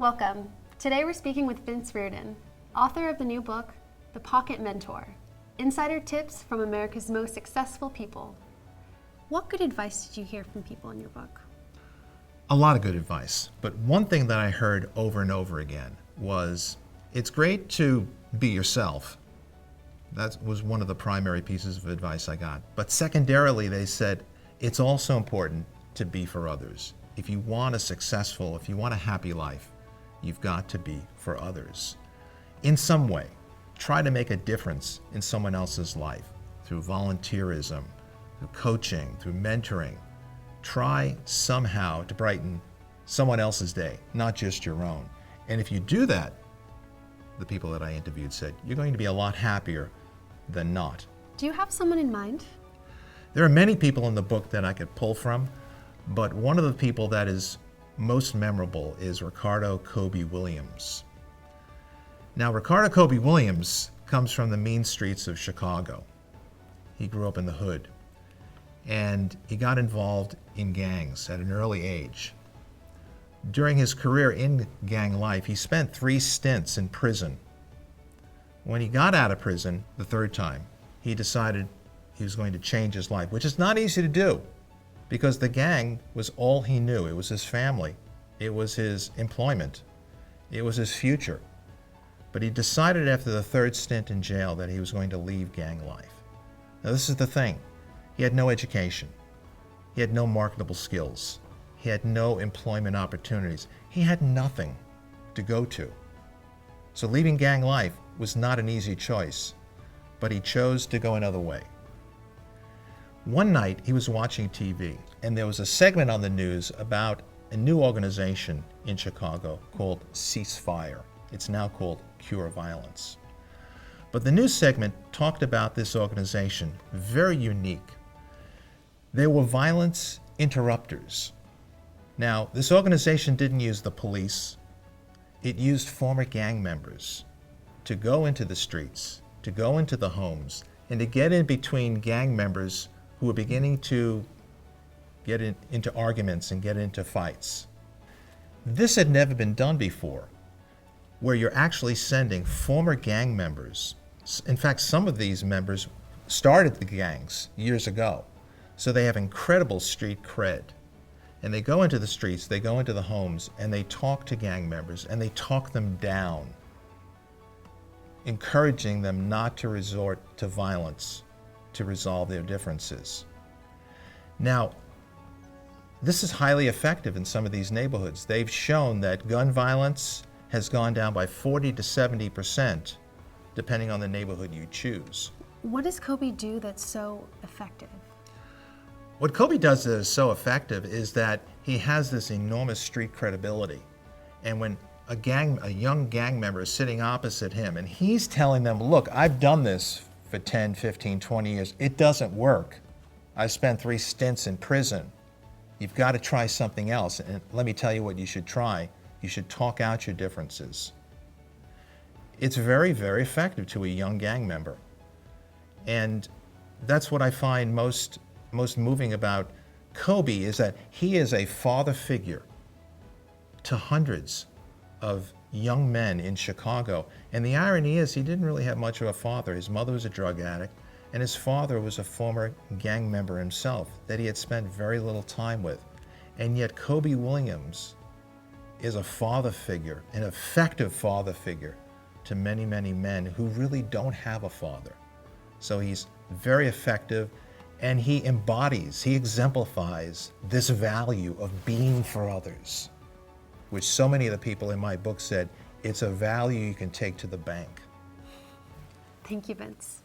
Welcome. Today we're speaking with Vince Reardon, author of the new book, The Pocket Mentor, Insider Tips from America's Most Successful People. What good advice did you hear from people in your book? A lot of good advice, but one thing that I heard over and over again was, it's great to be yourself. That was one of the primary pieces of advice I got. But secondarily, they said, it's also important to be for others. If you want a happy life, you've got to be for others. In some way, try to make a difference in someone else's life through volunteerism, through coaching, through mentoring. Try somehow to brighten someone else's day, not just your own. And if you do that, the people that I interviewed said, you're going to be a lot happier than not. Do you have someone in mind? There are many people in the book that I could pull from, but one of the people that is most memorable is Ricardo Kobe Williams. Now, Ricardo Kobe Williams comes from the mean streets of Chicago. He grew up in the hood, and he got involved in gangs at an early age. During his career in gang life, he spent 3 stints in prison. When he got out of prison the third time, he decided he was going to change his life, which is not easy to do because the gang was all he knew. It was his family. It was his employment. It was his future. But he decided after the 3rd stint in jail that he was going to leave gang life. Now, this is the thing. He had no education. He had no marketable skills. He had no employment opportunities. He had nothing to go to. So leaving gang life was not an easy choice, but he chose to go another way. One night he was watching TV, and there was a segment on the news about a new organization in Chicago called Ceasefire. It's now called Cure Violence. But the news segment talked about this organization, very unique. They were violence interrupters. Now, this organization didn't use the police. It used former gang members to go into the streets, to go into the homes, and to get in between gang members who were beginning to get into arguments and get into fights. This had never been done before, where you're actually sending former gang members. In fact, some of these members started the gangs years ago, so they have incredible street cred. And they go into the streets, they go into the homes, and they talk to gang members, and they talk them down, encouraging them not to resort to violence to resolve their differences. Now, this is highly effective in some of these neighborhoods. They've shown that gun violence has gone down by 40 to 70%, depending on the neighborhood you choose. What does Kobe do that's so effective? What Kobe does that is so effective is that he has this enormous street credibility. And when a young gang member is sitting opposite him and he's telling them, look, I've done this for 10, 15, 20 years. It doesn't work. I spent 3 stints in prison. You've got to try something else. And let me tell you what you should try. You should talk out your differences. It's very, very effective to a young gang member. And that's what I find most moving about Kobe, is that he is a father figure to hundreds of young men in Chicago. And the irony is he didn't really have much of a father. His mother was a drug addict, and his father was a former gang member himself that he had spent very little time with. And yet Kobe Williams is a father figure, an effective father figure to many, many men who really don't have a father. So he's very effective, and he exemplifies this value of being for others, which so many of the people in my book said, it's a value you can take to the bank. Thank you, Vince.